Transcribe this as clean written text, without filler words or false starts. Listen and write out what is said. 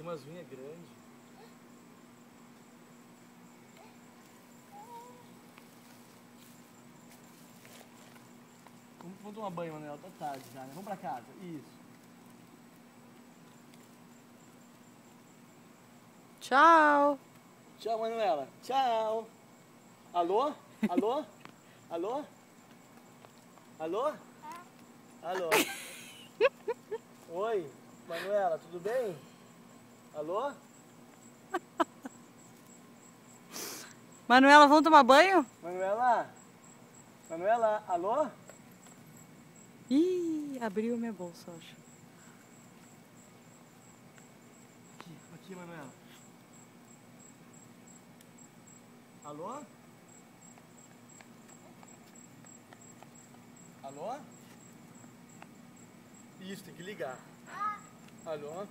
tem umas unhas grandes. Vamos tomar banho, Manuela. Tá tarde já, né? Vamos pra casa. Isso. Tchau. Tchau, Manuela. Tchau. Alô? Alô? Alô? Alô? Alô? Oi, Manuela, tudo bem? Alô? Manuela, vamos tomar banho? Manuela? Manuela, alô? Ih, abriu minha bolsa, acho. Aqui, Manuela. Alô? Alô? Isso, tem que ligar. Alô?